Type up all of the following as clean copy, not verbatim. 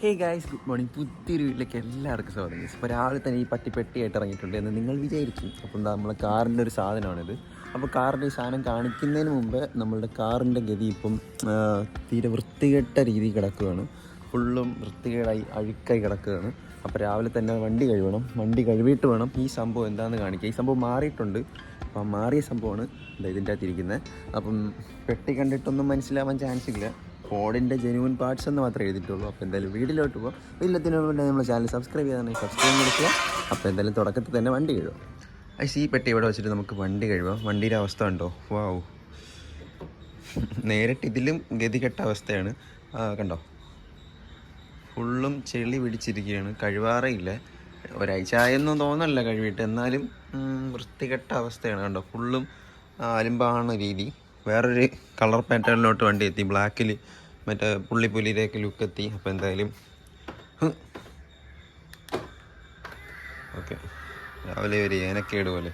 Hey guys, good morning. പുതിയൊരു വീട്ടിലേക്ക് എല്ലാവർക്കും സ്വാഗതം. ഇപ്പോൾ രാവിലെ തന്നെ ഈ പെട്ടിയായിട്ട് ഇറങ്ങിയിട്ടുണ്ട് എന്ന് നിങ്ങൾ വിചാരിക്കും. അപ്പോൾ എന്താ, നമ്മളെ കാറിൻ്റെ ഒരു സാധനമാണിത്. അപ്പോൾ കാറിൻ്റെ ഈ സാധനം കാണിക്കുന്നതിന് മുമ്പ് നമ്മളുടെ കാറിൻ്റെ ഗതി ഇപ്പം തീരെ വൃത്തികെട്ട രീതിയിൽ കിടക്കുകയാണ്. ഫുള്ളും വൃത്തികേടായി അഴുക്കായി കിടക്കുകയാണ്. അപ്പോൾ രാവിലെ തന്നെ വണ്ടി കഴുകണം. വണ്ടി കഴുകിയിട്ട് വേണം ഈ സംഭവം എന്താണെന്ന് കാണിക്കുക. ഈ സംഭവം മാറിയിട്ടുണ്ട്. അപ്പം മാറിയ സംഭവമാണ് ഇതിൻ്റെ അകത്തിരിക്കുന്നത്. അപ്പം പെട്ടി കണ്ടിട്ടൊന്നും മനസ്സിലാവാൻ ചാൻസ് ഇല്ല. ഫോണിൻ്റെ ജെന്യൂൻ പാർട്സ് എന്ന് മാത്രമേ എഴുതിയിട്ടുള്ളൂ. അപ്പോൾ എന്തായാലും വീട്ടിലോട്ട് പോകാം. വീട്ടിലെത്തിന് വേണ്ടി നമ്മൾ ചാനൽ സബ്സ്ക്രൈബ് ചെയ്താണെങ്കിൽ സബ്സ്ക്രൈബ് കൊടുക്കുക. അപ്പോൾ എന്തായാലും തുടക്കത്തിൽ തന്നെ വണ്ടി കഴുകാം. ഈ പെട്ടി ഇവിടെ വെച്ചിട്ട് നമുക്ക് വണ്ടി കഴുകാം. വണ്ടിയുടെ അവസ്ഥ ഉണ്ടോ? വാവ്, നേരിട്ട് ഇതിലും ഗതികെട്ട അവസ്ഥയാണ്. കണ്ടോ, ഫുള്ളും ചെളി പിടിച്ചിരിക്കുകയാണ്. കഴുവാറേ ഇല്ല. ഒരാഴ്ചയൊന്നും തോന്നല്ല കഴുകിയിട്ട്, എന്നാലും വൃത്തികെട്ട അവസ്ഥയാണ്. കണ്ടോ, ഫുള്ളും അലിമ്പാണ് രീതി. വേറൊരു കളർ പാറ്റേണിലോട്ട് വണ്ടി എത്തി. ബ്ലാക്കിൽ മറ്റേ പുള്ളിപ്പുലിയിലേക്ക് ലുക്ക് എത്തി. അപ്പോൾ എന്തായാലും ഓക്കെ, രാവിലെ ഒരു ഏനക്കേട് പോലെ.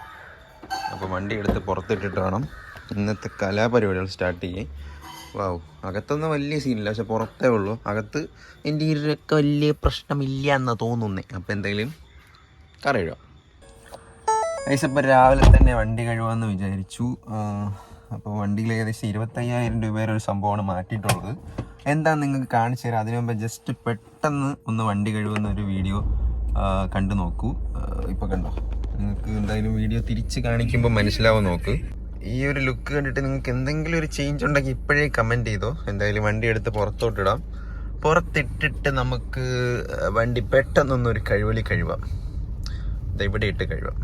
അപ്പോൾ വണ്ടി എടുത്ത് പുറത്തിട്ടിട്ട് വേണം ഇന്നത്തെ കലാപരിപാടികൾ സ്റ്റാർട്ട് ചെയ്യാൻ. വാവ്, അകത്തൊന്നും വലിയ സീനില്ല, പക്ഷെ പുറത്തേ ഉള്ളൂ. അകത്ത് ഇൻറ്റീരിയറൊക്കെ വലിയ പ്രശ്നമില്ല എന്ന് തോന്നുന്നേ. അപ്പോൾ എന്തായാലും കറി കഴുകാം. ഇപ്പോൾ രാവിലെ തന്നെ വണ്ടി കഴുകാമെന്ന് വിചാരിച്ചു. അപ്പോൾ വണ്ടിയിൽ ഏകദേശം 25,000 രൂപയുടെ ഒരു സംഭവമാണ് മാറ്റിയിട്ടുള്ളത്. എന്താണെന്ന് നിങ്ങൾക്ക് കാണിച്ചു തരാം. അതിനു മുമ്പ് ജസ്റ്റ് പെട്ടെന്ന് ഒന്ന് വണ്ടി കഴുകുന്ന ഒരു വീഡിയോ കണ്ടു നോക്കൂ. ഇപ്പോൾ കണ്ടോ, നിങ്ങൾക്ക് എന്തായാലും വീഡിയോ തിരിച്ച് കാണിക്കുമ്പോൾ മനസ്സിലാവും. നോക്ക്, ഈ ഒരു ലുക്ക് കണ്ടിട്ട് നിങ്ങൾക്ക് എന്തെങ്കിലും ഒരു ചേഞ്ച് ഉണ്ടെങ്കിൽ ഇപ്പോഴേ കമൻറ്റ് ചെയ്തോ. എന്തായാലും വണ്ടി എടുത്ത് പുറത്തോട്ടിടാം. പുറത്തിട്ടിട്ട് നമുക്ക് വണ്ടി പെട്ടെന്നൊന്നൊരു കഴുകാം. ഇവിടെ ഇട്ട് കഴുകാം.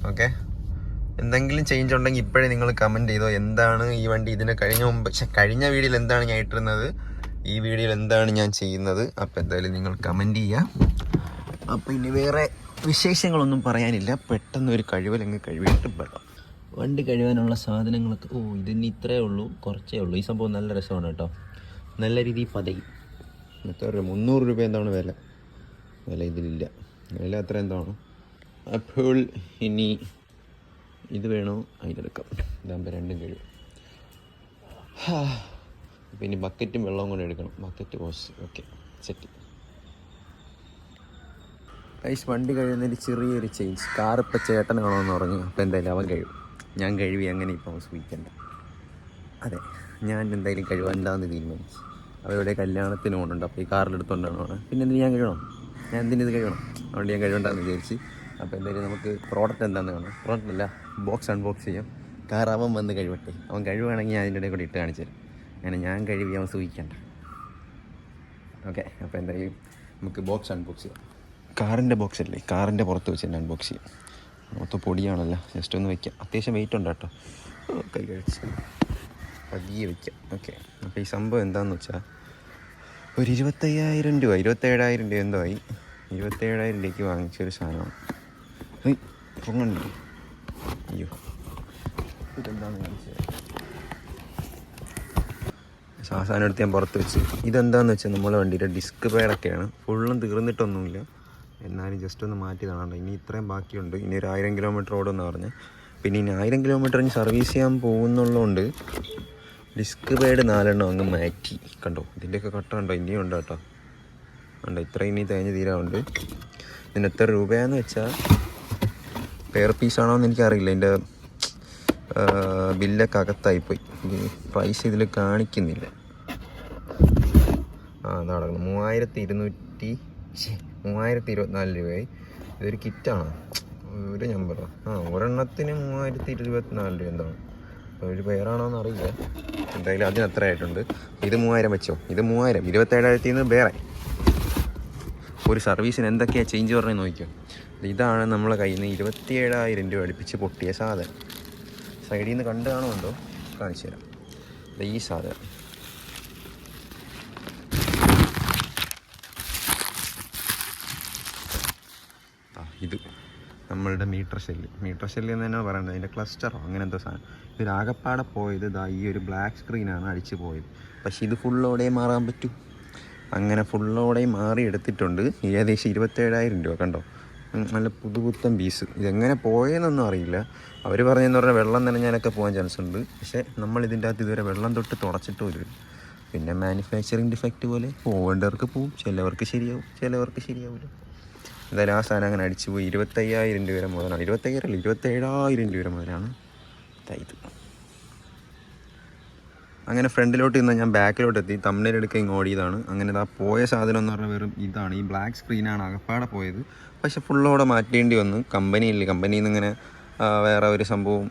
ഓക്കെ, എന്തെങ്കിലും ചേഞ്ച് ഉണ്ടെങ്കിൽ ഇപ്പോഴേ നിങ്ങൾ കമൻറ്റ് ചെയ്തോ. എന്താണ് ഈ വണ്ടി ഇതിന് കഴിഞ്ഞ വീഡിയോയിൽ എന്താണ് ഞാൻ ഇട്ടിരുന്നത്, ഈ വീഡിയോയിൽ എന്താണ് ഞാൻ ചെയ്യുന്നത്. അപ്പോൾ എന്തായാലും നിങ്ങൾ കമൻറ്റ് ചെയ്യുക. അപ്പോൾ ഇനി വേറെ വിശേഷങ്ങളൊന്നും പറയാനില്ല. പെട്ടെന്നൊരു കഴുകലങ്ങ് കഴുകിയിട്ട് പെടാം. വണ്ടി കഴുകാനുള്ള സാധനങ്ങളൊക്കെ ഇതിന് ഇത്രയേ ഉള്ളൂ, കുറച്ചേ ഉള്ളൂ. ഈ സംഭവം നല്ല രസമാണ് കേട്ടോ. നല്ല രീതിയിൽ പതയും. എത്ര രൂപ? 300 രൂപ എന്താണ് വില ഇതിലില്ല. വില അത്ര എന്താണ്. അപ്പോൾ ഇനി ഇത് വേണോ? അതിലെടുക്കാം. ഇതാകുമ്പോൾ രണ്ടും കഴിയും. അപ്പോൾ ഇനി ബക്കറ്റും വെള്ളവും കൂടെ എടുക്കണം. Bucket wash. Okay, set. വണ്ടി കഴിയുന്നതിൽ ചെറിയൊരു ചേഞ്ച്. കാറിപ്പോൾ ചേട്ടൻ വേണമെന്ന് പറഞ്ഞു. അപ്പോൾ എന്തായാലും അവൻ കഴിയും. ഞാൻ കഴുകി അങ്ങനെ ഇപ്പോൾ സൂചിക്കണ്ട. അതെ, ഞാൻ എന്തായാലും കഴുകണ്ടെന്ന് തീരുമാനിച്ചു. അവരുടെ കല്യാണത്തിന് പോകുന്നുണ്ട്. അപ്പോൾ ഈ കാറിലെടുത്തോണ്ടാണ് പോകണം. പിന്നെ എന്തിന് ഞാൻ കഴുകണം? ഞാൻ എന്തിനിത് കഴുകണം? അതുകൊണ്ട് ഞാൻ കഴുകണ്ടെന്ന് വിചാരിച്ച്. അപ്പോൾ എന്തായാലും നമുക്ക് പ്രോഡക്റ്റ് എന്താണെന്ന് കാണാം. പ്രോഡക്റ്റ് അല്ല, ബോക്സ് അൺബോക്സ് ചെയ്യാം. കാർ അവൻ വന്ന് കഴിവട്ടെ. അവൻ കഴിവുകയാണെങ്കിൽ ഞാൻ അതിൻ്റെ ഇടയിൽ കൂടി ഇട്ട് കാണിച്ചു തരാം. അങ്ങനെ ഞാൻ കഴുകി അവൻ സൂചിക്കണ്ട. ഓക്കെ, അപ്പോൾ എന്തായാലും നമുക്ക് ബോക്സ് അൺബോക്സ് ചെയ്യാം. കാറിൻ്റെ ബോക്സ് അല്ലേ, കാറിൻ്റെ പുറത്ത് വെച്ച് തന്നെ അൺബോക്സ് ചെയ്യാം. മൊത്തം പൊടിയാണല്ലോ, ജസ്റ്റ് ഒന്ന് വയ്ക്കാം. അത്യാവശ്യം വെയിറ്റ് ഉണ്ട് കേട്ടോ. കൈ കഴിച്ച് പതിയെ വയ്ക്കാം. ഓക്കെ, അപ്പോൾ ഈ സംഭവം എന്താണെന്ന് വെച്ചാൽ ഒരു 25,000 രൂപ 27,000 രൂപ എന്തോ ആയി. 27,000 രൂപയ്ക്ക് വാങ്ങിച്ചൊരു സാധനമാണ്. പൊങ്ങണ്ടേ? അയ്യോ, ഇതെന്താണെന്ന് കാണിച്ചത്. സാധനം എടുത്ത് ഞാൻ പുറത്ത് വെച്ച്. ഇതെന്താണെന്ന് വെച്ചാൽ നമ്മളെ വണ്ടിയുടെ ഡിസ്ക് പേഡൊക്കെയാണ്. ഫുള്ളും തീർന്നിട്ടൊന്നുമില്ല, എന്നാലും ജസ്റ്റ് ഒന്ന് മാറ്റി തരാണ്ട്. ഇനി ഇത്രയും ബാക്കിയുണ്ട്. ഇനി ഒരു 1000 കിലോമീറ്റർ ഓടുമെന്ന് പറഞ്ഞ്. പിന്നെ ഇനി 1000 കിലോമീറ്റർ ഇനി സർവീസ് ചെയ്യാൻ പോകുന്നുള്ളതുകൊണ്ട് ഡിസ്ക് പേഡ് 4 അങ്ങ് മാറ്റി. കണ്ടോ, ഇതിൻ്റെയൊക്കെ കട്ട കണ്ടോ, ഇനിയും ഉണ്ട് കേട്ടോ. കണ്ടോ, ഇത്ര ഇനി തേഞ്ഞ് തീരാറുണ്ട്. ഇതിന് എത്ര രൂപയാണെന്ന് വെച്ചാൽ പെയർ പീസാണോ എന്ന് എനിക്കറിയില്ല. എൻ്റെ ബില്ലൊക്കെ അകത്തായിപ്പോയി. പ്രൈസ് ഇതിൽ കാണിക്കുന്നില്ല. അതാ കിടക്കണം. 3,224 രൂപയായി. ഇതൊരു കിറ്റാണോ? ഒരു നമ്പറോ? ഒരെണ്ണത്തിന് 3,024 രൂപ എന്താണ്. ഒരു പെയറാണോ എന്ന് അറിയില്ല. എന്തായാലും അതിന് അത്ര ആയിട്ടുണ്ട്. ഇത് 3000 വെച്ചോ. ഇത് 3000. 27,000 വേറെ. ഒരു സർവീസിന് എന്തൊക്കെയാണ് ചേഞ്ച് പറഞ്ഞത് നോക്കിയോ. ഇതാണ് നമ്മളെ കയ്യിൽ നിന്ന് 27,000 രൂപ അടുപ്പിച്ച് പൊട്ടിയ സാധനം. സൈഡിൽ നിന്ന് കണ്ടു കാണുന്നുണ്ടോ? കാണിച്ചു തരാം. ഈ സാധനം ഇത് നമ്മളുടെ മീറ്റർ ഷെല്ല് എന്ന് തന്നെ പറയണ്ടത്. അതിൻ്റെ ക്ലസ്റ്ററോ അങ്ങനെ എന്തോ സാധനം. ഇതിലാകപ്പാടെ പോയത് ഈ ഒരു ബ്ലാക്ക് സ്ക്രീനാണ് അടിച്ച് പോയത്. പക്ഷേ ഇത് ഫുള്ളോടെ മാറാൻ പറ്റും. അങ്ങനെ ഫുള്ളോടെ മാറി എടുത്തിട്ടുണ്ട്. ഏകദേശം 27,000 രൂപ. കണ്ടോ, നല്ല പുതുപുത്തൻ പീസ്. ഇതെങ്ങനെ പോയെന്നൊന്നും അറിയില്ല. അവർ പറഞ്ഞതെന്ന് പറഞ്ഞാൽ വെള്ളം നനഞ്ഞാലൊക്കെ പോകാൻ ചാൻസ് ഉണ്ട്. പക്ഷേ നമ്മൾ ഇതിൻ്റെ അകത്ത് ഇതുവരെ വെള്ളം തൊട്ട് തുടച്ചിട്ടും ഇല്ല. പിന്നെ മാനുഫാക്ചറിങ് ഡിഫക്റ്റ് പോലെ പോകേണ്ടവർക്ക് പോവും, ചിലവർക്ക് ശരിയാവും, ചിലവർക്ക് ശരിയാവില്ല. എന്തായാലും ആ സാധനം അങ്ങനെ അടിച്ചു പോയി. 25,000 രൂപ മുതലാണ്, 25,000 അല്ല 27,000 രൂപ മുതലാണ് ഇത്. അങ്ങനെ ഫ്രണ്ടിലോട്ട് നിന്ന് ഞാൻ ബാക്കിലോട്ട് എത്തി, തമ്മിൽ എടുക്കുക ഇങ്ങ് ഓടിയതാണ്. അങ്ങനെ ഇതാ പോയ സാധനം എന്ന് പറഞ്ഞാൽ വെറും ഇതാണ്, ഈ ബ്ലാക്ക് സ്ക്രീനാണ് അകപ്പാടെ പോയത്. പക്ഷെ ഫുള്ളോടെ മാറ്റേണ്ടി വന്നു. കമ്പനിയിൽ നിന്ന് ഇങ്ങനെ വേറെ ഒരു സംഭവം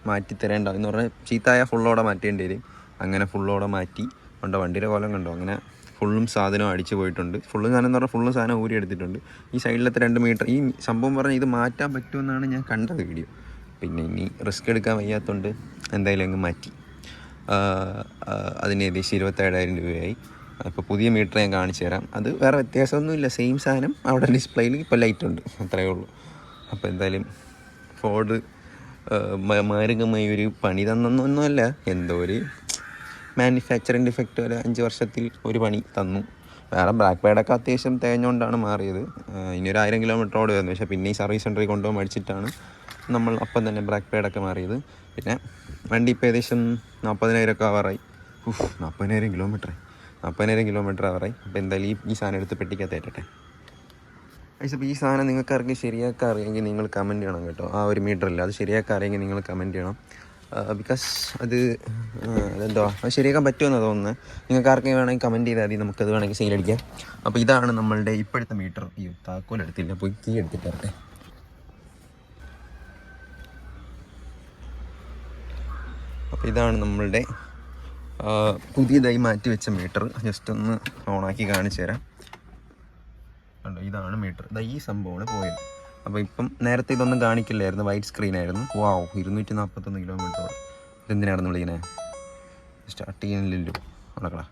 മാറ്റിത്തരേണ്ട എന്ന് പറഞ്ഞാൽ ചീത്തായ ഫുള്ളോടെ മാറ്റേണ്ടി വരും. അങ്ങനെ ഫുള്ളോടെ മാറ്റി കണ്ടോ, വണ്ടിയുടെ കോലം കണ്ടോ. അങ്ങനെ ഫുള്ളും സാധനം അടിച്ചു പോയിട്ടുണ്ട്. ഫുള്ളും സാധനം എന്ന് പറഞ്ഞാൽ ഫുള്ളും സാധനം ഊരി എടുത്തിട്ടുണ്ട്. ഈ സൈഡിലത്തെ 2 മീറ്റർ ഈ സംഭവം പറഞ്ഞാൽ ഇത് മാറ്റാൻ പറ്റുമെന്നാണ് ഞാൻ കണ്ടത് വീഡിയോ. പിന്നെ ഇനി റിസ്ക് എടുക്കാൻ വയ്യാത്തതുകൊണ്ട് എന്തായാലും അങ്ങ് മാറ്റി. അതിന് ഏകദേശം 27,000 രൂപയായി. ഇപ്പോൾ പുതിയ മീറ്റർ ഞാൻ കാണിച്ചു തരാം. അത് വേറെ വ്യത്യാസമൊന്നുമില്ല, സെയിം സാധനം. അവിടെ ഡിസ്പ്ലേയിൽ ഇപ്പോൾ ലൈറ്റ് ഉണ്ട്, അത്രയേ ഉള്ളൂ. അപ്പോൾ എന്തായാലും ഫോർഡ് മാരകമായ ഒരു പണി തന്നൊന്നുമല്ല, എന്തോ ഒരു മാനുഫാക്ചറിങ് ഡിഫക്റ്റ് ഒരു 5 വർഷത്തിൽ ഒരു പണി തന്നു. വേറെ ബ്ലാക്ക് പാഡൊക്കെ അത്യാവശ്യം തേഞ്ഞുകൊണ്ടാണ് മാറിയത്. ഇനി ഒരു 1000 കിലോമീറ്റർ ഓടുമായിരുന്നു. പക്ഷേ പിന്നെ ഈ സർവീസ് സെൻറ്ററിൽ കൊണ്ടുപോകാൻ മേടിച്ചിട്ടാണ് നമ്മൾ അപ്പം തന്നെ ബ്ലാക്ക് പാഡൊക്കെ മാറിയത്. പിന്നെ വണ്ടി ഇപ്പോൾ ഏകദേശം 40,000 ഒക്കെ ആവാറായി. 40,000 കിലോമീറ്റർ ആവാറായി. അപ്പോൾ എന്തായാലും ഈ സാധനം എടുത്ത് പെട്ടിക്കകത്തേറ്റട്ടെ. അപ്പോൾ ഈ സാധനം നിങ്ങൾക്ക് ആർക്കും ശരിയാക്കാൻ അറിയെങ്കിൽ നിങ്ങൾ കമൻറ്റ് ചെയ്യണം കേട്ടോ. ആ ഒരു മീറ്ററില്ല, അത് ശരിയാക്കാൻ അറിയെങ്കിൽ നിങ്ങൾ കമൻറ്റ് ചെയ്യണം. ബിക്കോസ് അതെന്തോ അത് ശരിയാക്കാൻ പറ്റുമെന്നാണ് തോന്നുന്നത്. നിങ്ങൾക്ക് ആർക്കെങ്കിലും വേണമെങ്കിൽ കമൻറ്റ് ചെയ്താൽ മതി, നമുക്കത് വേണമെങ്കിൽ സെയിലടിക്കാം. അപ്പോൾ ഇതാണ് നമ്മളുടെ ഇപ്പോഴത്തെ മീറ്റർ. ഈ താക്കോലെടുത്തില്ല, പോയി കീ എടുത്തിട്ട് വരട്ടെ. അപ്പോൾ ഇതാണ് നമ്മളുടെ പുതിയതായി മാറ്റി വെച്ച മീറ്റർ. ജസ്റ്റ് ഒന്ന് ഓണാക്കി കാണിച്ചു തരാം. കണ്ടോ, ഇതാണ് മീറ്റർ. ഈ സംഭവമാണ് പോയത്. അപ്പോൾ ഇപ്പം നേരത്തെ ഇതൊന്നും കാണിക്കില്ലായിരുന്നു, വൈറ്റ് സ്ക്രീനായിരുന്നു. 241 കിലോമീറ്റർ. ഇതെന്തിനാണെന്ന് വിളിക്കണേ, സ്റ്റാർട്ട് ചെയ്യുന്നില്ലല്ലോ നടക്കടാ.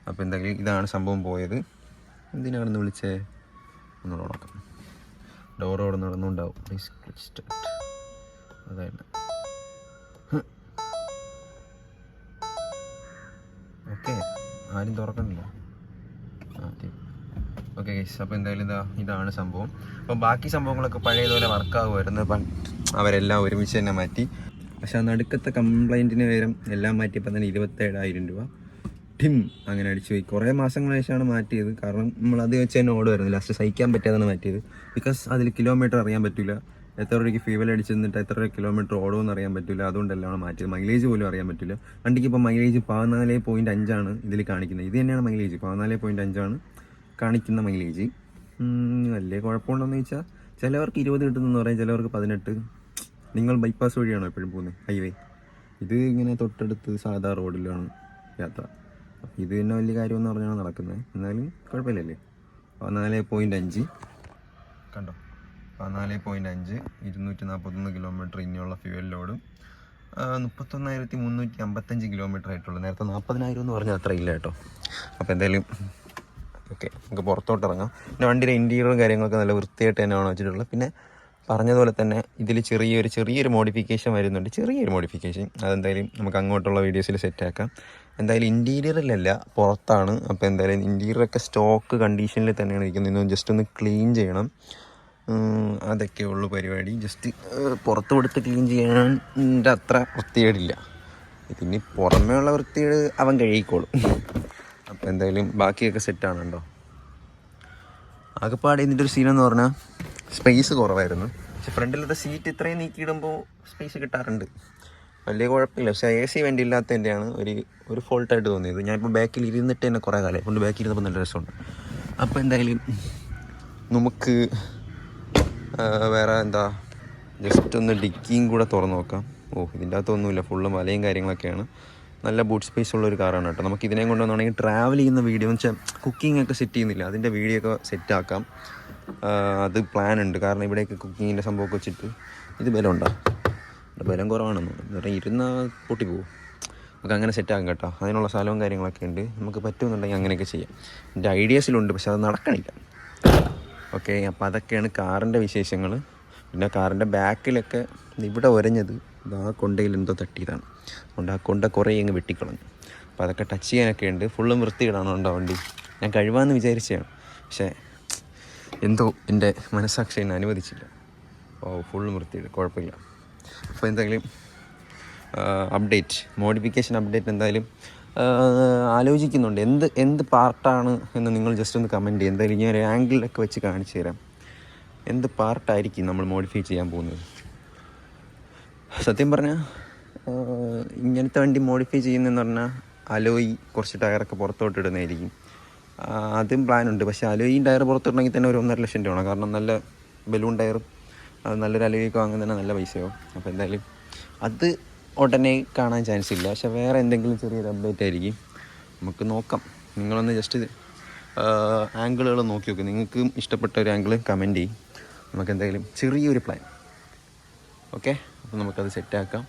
അപ്പോൾ എന്തായാലും ഇതാണ് സംഭവം പോയത്. എന്തിനാണെന്ന് വിളിച്ചേ, ഒന്നുകൂടെ ഉടക്കാം. ഡോറോടെ നടന്നുണ്ടാവും. അതായത് ഓക്കെ, ആരും തുറക്കണില്ല. ഓക്കെ ഗൈസ്, അപ്പോൾ എന്തായാലും ഇതാണ് സംഭവം. അപ്പോൾ ബാക്കി സംഭവങ്ങളൊക്കെ പഴയതുപോലെ വർക്കാകുമായിരുന്നു. അവരെല്ലാം ഒരുമിച്ച് തന്നെ മാറ്റി. പക്ഷെ ആ നടുക്കത്തെ കംപ്ലൈൻറ്റിന് പകരം എല്ലാം മാറ്റിയപ്പോൾ തന്നെ 27,000 രൂപ ടിം അങ്ങനെ അടിച്ചു പോയി. കുറേ മാസങ്ങൾക്ക് ശേഷമാണ് മാറ്റിയത്. കാരണം നമ്മളത് വെച്ച് തന്നെ ഓടുമായിരുന്നു. ലാസ്റ്റ് സഹിക്കാൻ പറ്റാതാണ് മാറ്റിയത്. ബിക്കോസ് അതിൽ കിലോമീറ്റർ അറിയാൻ പറ്റില്ല, എത്ര രൂപയ്ക്ക് ഫ്യൂവൽ അടിച്ച് നിന്നിട്ട് എത്ര കിലോമീറ്റർ ഓടുമെന്ന് അറിയാൻ പറ്റില്ല. അതുകൊണ്ടെല്ലാം മാറ്റിയത്. മൈലേജ് പോലും അറിയാൻ പറ്റില്ല. വണ്ടിക്ക് ഇപ്പോൾ മൈലേജ് 14.5 ഇതിൽ കാണിക്കുന്നത്. ഇത് തന്നെയാണ് മൈലേജ്, 14.5 കാണിക്കുന്ന മൈലേജ്. വലിയ കുഴപ്പമുണ്ടെന്ന് ചോദിച്ചാൽ ചിലവർക്ക് 20 കിട്ടുന്നെന്ന് പറയും, ചിലവർക്ക് 18. നിങ്ങൾ ബൈപ്പാസ് വഴിയാണോ എപ്പോഴും പോകുന്നത്, ഹൈവേ? ഇത് ഇങ്ങനെ തൊട്ടടുത്ത് സാധാ റോഡിലാണ് യാത്ര. അപ്പോൾ ഇത് തന്നെ വലിയ കാര്യമെന്ന് പറഞ്ഞാണ് നടക്കുന്നത്. എന്നാലും കുഴപ്പമില്ലല്ലേ. 14.5 കണ്ടോ, 14.5 241 കിലോമീറ്റർ ഇനിയുള്ള ഫ്യൂവൽ ലോഡും 31,355 കിലോമീറ്റർ ആയിട്ടുള്ളൂ. നേരത്തെ 40,000 എന്ന് പറഞ്ഞാൽ അത്ര ഇല്ല കേട്ടോ. അപ്പോൾ എന്തായാലും ഓക്കെ, നമുക്ക് പുറത്തോട്ട് ഇറങ്ങാം. പിന്നെ വണ്ടിയുടെ ഇൻറ്റീരിയറും കാര്യങ്ങളൊക്കെ നല്ല വൃത്തിയായിട്ട് തന്നെയാണ് വെച്ചിട്ടുള്ളത്. പിന്നെ പറഞ്ഞതുപോലെ തന്നെ ഇതിൽ ചെറിയൊരു മോഡിഫിക്കേഷൻ വരുന്നുണ്ട്, ചെറിയൊരു മോഡിഫിക്കേഷൻ. അതെന്തായാലും നമുക്ക് അങ്ങോട്ടുള്ള വീഡിയോസിൽ സെറ്റാക്കാം. എന്തായാലും ഇൻറ്റീരിയറിലല്ല, പുറത്താണ്. അപ്പോൾ എന്തായാലും ഇൻറ്റീരിയറൊക്കെ സ്റ്റോക്ക് കണ്ടീഷനിൽ തന്നെയാണ് ഇരിക്കുന്നത്. ഇന്ന് ജസ്റ്റ് ഒന്ന് ക്ലീൻ ചെയ്യണം, അതൊക്കെ ഉള്ളു പരിപാടി. ജസ്റ്റ് പുറത്ത് കൊടുത്ത് ക്ലീൻ ചെയ്യാൻ അത്ര വൃത്തികേടില്ല. ഇതിന് പുറമേ ഉള്ള വൃത്തികേട് അവൻ കഴുകിക്കോളും. അപ്പോൾ എന്തായാലും ബാക്കിയൊക്കെ സെറ്റാണ് കേട്ടോ. ആകെപ്പാടെ ഇതിൻ്റെ ഒരു സീനെന്ന് പറഞ്ഞാൽ സ്പേസ് കുറവായിരുന്നു. പക്ഷെ ഫ്രണ്ടിലത്തെ സീറ്റ് ഇത്രയും നീക്കിയിടുമ്പോൾ സ്പേസ് കിട്ടാറുണ്ട്, വലിയ കുഴപ്പമില്ല. പക്ഷേ AC വണ്ടി ഇല്ലാത്തതിൻ്റെയാണ് ഒരു ഫോൾട്ടായിട്ട് തോന്നിയത്. ഞാനിപ്പോൾ ബാക്കിൽ ഇരുന്നിട്ട് തന്നെ കുറേ കാലം കൊണ്ട് ബാക്കിൽ ഇരുന്നപ്പോൾ നല്ല രസമുണ്ട്. അപ്പോൾ എന്തായാലും നമുക്ക് വേറെ എന്താ, ജസ്റ്റ് ഒന്ന് ഡിക്കിയും കൂടെ തുറന്ന് നോക്കാം. ഇതിൻ്റെ അകത്തൊന്നുമില്ല, ഫുള്ള് മലയും കാര്യങ്ങളൊക്കെയാണ്. നല്ല ബൂട്ട് സ്പേസ് ഉള്ളൊരു കാറാണ് കേട്ടോ. നമുക്ക് ഇതിനെ കൊണ്ടുവന്നാണെങ്കിൽ ട്രാവൽ ചെയ്യുന്ന വീഡിയോ എന്ന് വെച്ചാൽ കുക്കിംഗ് ഒക്കെ സെറ്റ് ചെയ്യുന്നില്ല, അതിൻ്റെ വീഡിയോ ഒക്കെ സെറ്റാക്കാം. അത് പ്ലാൻ ഉണ്ട്. കാരണം ഇവിടെയൊക്കെ കുക്കിങ്ങിൻ്റെ സംഭവമൊക്കെ വെച്ചിട്ട് ഇത് ബലം ഉണ്ടാകും, ബലം കുറവാണെന്ന് പറഞ്ഞാൽ ഇരുന്നാൽ പൊട്ടിപ്പോവും. നമുക്ക് അങ്ങനെ സെറ്റാക്കാം കേട്ടോ. അതിനുള്ള സ്ഥലവും കാര്യങ്ങളൊക്കെ ഉണ്ട്. നമുക്ക് പറ്റുമെന്നുണ്ടെങ്കിൽ അങ്ങനെയൊക്കെ ചെയ്യാം. എൻ്റെ ഐഡിയാസിലുണ്ട്, പക്ഷെ അത് നടക്കണില്ല. ഓക്കെ, അപ്പോൾ അതൊക്കെയാണ് കാറിൻ്റെ വിശേഷങ്ങൾ. പിന്നെ കാറിൻ്റെ ബാക്കിലൊക്കെ ഇവിടെ ഒരഞ്ഞത് ആ കൊണ്ടയിൽ എന്തോ തട്ടിയതാണ്. അതുകൊണ്ട് ആ കൊണ്ട കുറേ അങ്ങ് വെട്ടിക്കളഞ്ഞു. അപ്പോൾ അതൊക്കെ ടച്ച് ചെയ്യാനൊക്കെ ഉണ്ട്. ഫുള്ളും വൃത്തിയിടാണ് ഉണ്ടോ വണ്ടി. ഞാൻ കഴിവാമെന്ന് വിചാരിച്ചതാണ്, പക്ഷേ എന്തോ എൻ്റെ മനസ്സാക്ഷി എന്നെ അനുവദിച്ചില്ല. ഫുള്ളും വൃത്തിയിട്, കുഴപ്പമില്ല. അപ്പോൾ എന്തായാലും മോഡിഫിക്കേഷൻ അപ്ഡേറ്റ് എന്തായാലും ആലോചിക്കുന്നുണ്ട് എന്ത് പാർട്ടാണ് എന്ന് നിങ്ങൾ ജസ്റ്റ് ഒന്ന് കമൻറ്റ് ചെയ്യുക. എന്തായാലും ഞാൻ ഒരു ആംഗിളിലൊക്കെ വെച്ച് കാണിച്ചു തരാം എന്ത് പാർട്ടായിരിക്കും നമ്മൾ മോഡിഫൈ ചെയ്യാൻ പോകുന്നത്. സത്യം പറഞ്ഞാൽ ഇങ്ങനത്തെ വണ്ടി മോഡിഫൈ ചെയ്യുന്നതെന്ന് പറഞ്ഞാൽ അലോയി കുറച്ച് ടയറൊക്കെ പുറത്തോട്ട് ഇടുന്നതായിരിക്കും. അതും പ്ലാനുണ്ട്. പക്ഷേ അലോയും ടയർ പുറത്തിടണമെങ്കിൽ തന്നെ ഒരു 1.5 ലക്ഷം രൂപ വേണം. കാരണം നല്ല ബലൂൺ ടയറും അത് നല്ലൊരു അലോയൊക്കെ വാങ്ങുന്ന തന്നെ നല്ല പൈസയാവും. അപ്പോൾ എന്തായാലും അത് ഉടനെ കാണാൻ ചാൻസ് ഇല്ല. പക്ഷേ വേറെ എന്തെങ്കിലും ചെറിയൊരു അപ്ഡേറ്റ് ആയിരിക്കും. നമുക്ക് നോക്കാം. നിങ്ങളൊന്ന് ജസ്റ്റ് ആംഗിളുകൾ നോക്കി നോക്കും. നിങ്ങൾക്ക് ഇഷ്ടപ്പെട്ട ഒരു ആംഗിൾ കമൻറ്റ് ചെയ്യും. നമുക്ക് എന്തായാലും ചെറിയൊരു പ്ലാൻ. ഓക്കെ, അപ്പോൾ നമുക്കത് സെറ്റാക്കാം.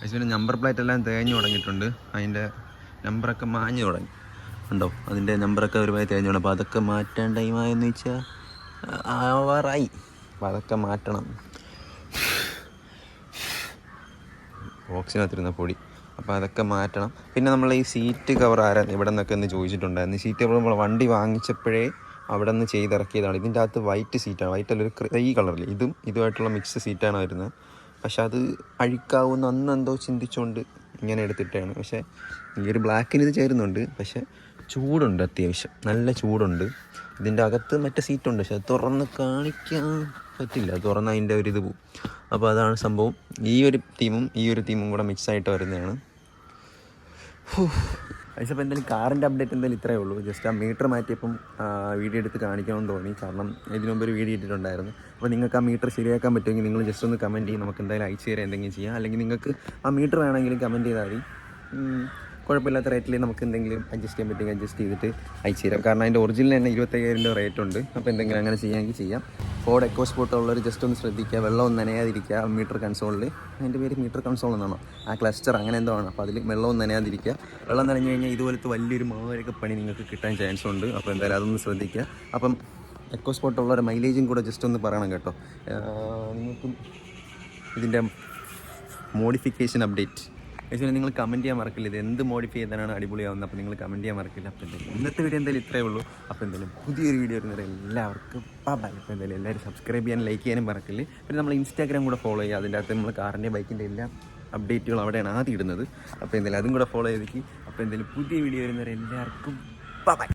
ആക്ച്വലി നമ്പർ പ്ലേറ്റ് എല്ലാം തേഞ്ഞു തുടങ്ങിയിട്ടുണ്ട്. അതിൻ്റെ നമ്പറൊക്കെ മാഞ്ഞു തുടങ്ങി ഉണ്ടോ. അതിൻ്റെ നമ്പറൊക്കെ ഒരുപാട് തേഞ്ഞു തുടങ്ങി. അപ്പോൾ അതൊക്കെ മാറ്റാൻ ടൈമായെന്ന് വെച്ചാൽ ആവാറായി. അപ്പോൾ അതൊക്കെ മാറ്റണം. ബോക്സിനകത്തിരുന്ന പൊടി. അപ്പോൾ അതൊക്കെ മാറ്റണം. പിന്നെ നമ്മൾ ഈ സീറ്റ് കവർ ആരായിരുന്നു ഇവിടെ നിന്നൊക്കെ ഒന്ന് ചോദിച്ചിട്ടുണ്ടായിരുന്നു. സീറ്റ് കവർ നമ്മൾ വണ്ടി വാങ്ങിച്ചപ്പോഴേ അവിടെ നിന്ന് ചെയ്തിറക്കിയതാണ്. ഇതിൻ്റെ അകത്ത് വൈറ്റ് സീറ്റാണ്. വൈറ്റ് അല്ല, ഒരു ക്രൈ കളറിൽ ഇതുമായിട്ടുള്ള മിക്സ് സീറ്റാണ് വരുന്നത്. പക്ഷെ അത് അഴുക്കാവുന്ന അന്നെന്തോ ചിന്തിച്ചുകൊണ്ട് ഇങ്ങനെ എടുത്തിട്ടാണ്. പക്ഷേ ഈ ഒരു ബ്ലാക്കിന് ഇത് ചേരുന്നുണ്ട്. പക്ഷേ ചൂടുണ്ട്, അത്യാവശ്യം നല്ല ചൂടുണ്ട്. ഇതിൻ്റെ അകത്ത് മറ്റേ സീറ്റുണ്ട്. പക്ഷെ അത് തുറന്ന് കാണിക്കാൻ പറ്റില്ല. തുറന്ന് അതിൻ്റെ ഒരു ഇത് പോവും. അപ്പോൾ അതാണ് സംഭവം. ഈ ഒരു തീമും കൂടെ മിക്സായിട്ട് വരുന്നതാണ്. പക്ഷേ അപ്പോൾ എന്തായാലും കാറിൻ്റെ അപ്ഡേറ്റ് എന്തായാലും ഇത്രയേ ഉള്ളൂ. ജസ്റ്റ് ആ മീറ്റർ മാറ്റിയപ്പം വീഡിയോ എടുത്ത് കാണിക്കണമെന്ന് തോന്നി. കാരണം ഇതിനു മുമ്പ് ഒരു വീഡിയോ ഇട്ടിട്ടുണ്ടായിരുന്നു. അപ്പോൾ നിങ്ങൾക്ക് ആ മീറ്റർ ശരിയാക്കാൻ പറ്റുമെങ്കിൽ നിങ്ങൾ ജസ്റ്റ് ഒന്ന് കമൻറ്റ് ചെയ്യും. നമുക്ക് എന്തായാലും അയച്ചു തരാം, എന്തെങ്കിലും ചെയ്യാം. അല്ലെങ്കിൽ നിങ്ങൾക്ക് ആ മീറ്റർ വേണമെങ്കിലും കമൻറ്റ് ചെയ്താൽ മതി. കുഴപ്പമില്ലാത്ത റേറ്റിൽ നമുക്ക് എന്തെങ്കിലും അഡ്ജസ്റ്റ് ചെയ്യാൻ പറ്റുമെങ്കിൽ അഡ്ജസ്റ്റ് ചെയ്തിട്ട് അയച്ചു തരാം. കാരണം അതിൻ്റെ ഒറിജിനൽ തന്നെ 25,000 രൂപ റേറ്റ് ഉണ്ട്. അപ്പോൾ എന്തെങ്കിലും അങ്ങനെ ചെയ്യാമെങ്കിൽ ചെയ്യാം. ഫോർഡ് എക്കോ സ്പോർട്ട് ഉള്ളവർ ജസ്റ്റ് ഒന്ന് ശ്രദ്ധിക്കുക, വെള്ളം ഒന്ന് നനയാതിരിക്കുക. മീറ്റർ കൺസോളിൽ, അതിൻ്റെ പേര് മീറ്റർ കൺസോൾ എന്നാണോ, ആ ക്ലസ്റ്റർ അങ്ങനെ എന്തോ ആണ്. അപ്പോൾ അതിൽ വെള്ളവും നനയാതിരിക്കുക. വെള്ളം നനഞ്ഞു കഴിഞ്ഞാൽ ഇതുപോലത്തെ വലിയൊരു മാവരൊക്കെ പണി നിങ്ങൾക്ക് കിട്ടാൻ ചാൻസ് ഉണ്ട്. അപ്പോൾ എന്തായാലും അതൊന്ന് ശ്രദ്ധിക്കുക. അപ്പം എക്കോ സ്പോർട്ട് ഉള്ളവരുടെ മൈലേജും കൂടെ ജസ്റ്റ് ഒന്ന് പറയണം കേട്ടോ. നിങ്ങൾക്കും ഇതിൻ്റെ മോഡിഫിക്കേഷൻ അപ്ഡേറ്റ് ആക്ച്വലി നിങ്ങൾ കമൻറ്റ് ചെയ്യാൻ മറക്കില്ല. ഇത് എന്ത് മോഡിഫൈ ചെയ്താലാണ് അടിപൊളിയാവുന്നത്. അപ്പോൾ നിങ്ങൾ കമൻറ്റ് ചെയ്യാൻ മറക്കില്ല. അപ്പോൾ എന്തായാലും ഇന്നത്തെ വീഡിയോ എന്തായാലും ഇത്രയേ ഉള്ളൂ. അപ്പോൾ എന്തായാലും പുതിയൊരു വീഡിയോ വരുന്നത് എല്ലാവർക്കും ബൈ. അപ്പോൾ എന്തായാലും എല്ലാവരും സബ്സ്ക്രൈബ് ചെയ്യാനും ലൈക്ക് ചെയ്യാനും മറക്കില്ല. പിന്നെ നമ്മൾ ഇൻസ്റ്റാഗ്രാം കൂടെ ഫോളോ ചെയ്യുക. അതിൻ്റെ അകത്ത് നമ്മൾ കാറിൻ്റെ ബൈക്കിൻ്റെ എല്ലാ അപ്ഡേറ്റുകളും അവിടെയാണ് ആദ്യം ഇടുന്നത്. അപ്പോൾ എന്തായാലും അതും കൂടെ ഫോളോ ചെയ്തേക്ക്. അപ്പോൾ എന്തായാലും പുതിയ വീഡിയോ വരുന്നവരെ എല്ലാവർക്കും ബൈ.